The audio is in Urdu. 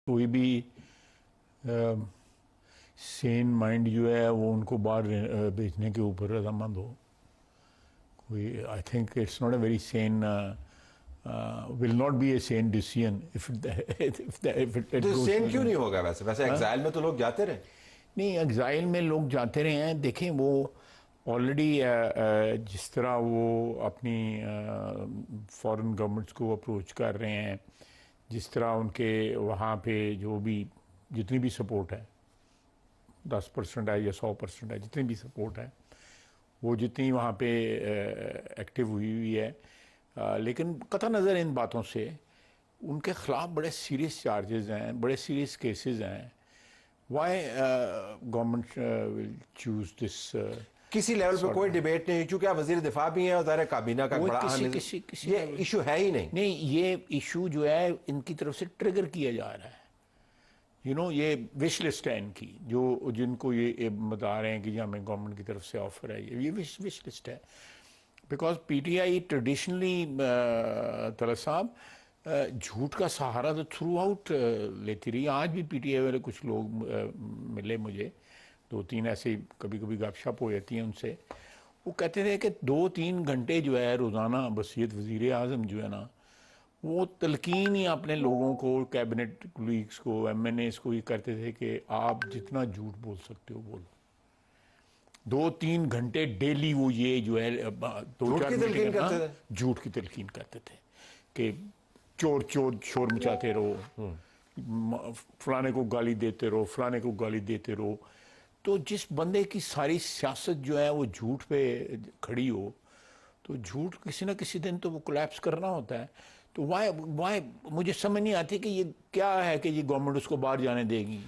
کوئی بھی سین مائنڈ جو ہے وہ ان کو باہر بھیجنے کے اوپر رضامند ہو. کوئی I think it's not a very sane will not be a sane decision if it تو goes سین کیوں نہیں ہوگا؟ ویسے ایگزائل میں تو لوگ جاتے رہے. نہیں ایگزائل میں لوگ جاتے رہے ہیں. دیکھیں وہ آلریڈی جس طرح وہ اپنی فارن گورنمنٹس کو اپروچ کر رہے ہیں, جس طرح ان کے وہاں پہ جو بھی جتنی بھی سپورٹ ہے 10% ہے یا 100% ہے, جتنی بھی سپورٹ ہے وہ جتنی وہاں پہ ایکٹیو ہوئی ہے, لیکن قطع نظر ان باتوں سے ان کے خلاف بڑے سیریس چارجز ہیں, بڑے سیریس کیسز ہیں. وائی گورنمنٹ ول چوز دس. کسی لیول پہ کوئی ڈیبیٹ نہیں, چونکہ آپ وزیر دفاع بھی ہیں اور ظاہر کابینہ کا بڑا اہم یہ ایشو ہے ہی نہیں. نہیں, یہ ایشو جو ہے ان کی طرف سے ٹریگر کیا جا رہا ہے. یہ وش لسٹ ہے ان کی, جو جن کو یہ بتا رہے ہیں کہ ہمیں گورنمنٹ کی طرف سے آفر ہے, یہ وش لسٹ ہے. Because P T I traditionally Talat صاحب جھوٹ کا سہارا تو تھرو آؤٹ لیتی رہی. آج بھی پی ٹی آئی والے کچھ لوگ ملے مجھے, 2-3 ایسے کبھی کبھی گپ شپ ہو جاتی ہیں ان سے. وہ کہتے تھے کہ 2-3 گھنٹے جو ہے روزانہ بصیرت وزیر اعظم جو ہے نا وہ تلقین ہی اپنے لوگوں کو, کیبنٹ کولیگس کو, ایم این ایز کو یہ کرتے تھے کہ آپ جتنا جھوٹ بول سکتے ہو بولو. 2-3 گھنٹے ڈیلی وہ یہ جو ہے 2-4 تلقین کرتے تھے, جھوٹ کی تلقین کرتے تھے کہ چور چور شور مچاتے رہو, فلانے کو گالی دیتے رہو, فلانے کو گالی دیتے رہو. تو جس بندے کی ساری سیاست جو ہے وہ جھوٹ پہ کھڑی ہو تو جھوٹ کسی نہ کسی دن تو وہ کولیپس کرنا ہوتا ہے. تو وائی مجھے سمجھ نہیں آتی کہ یہ کیا ہے کہ یہ گورنمنٹ اس کو باہر جانے دے گی.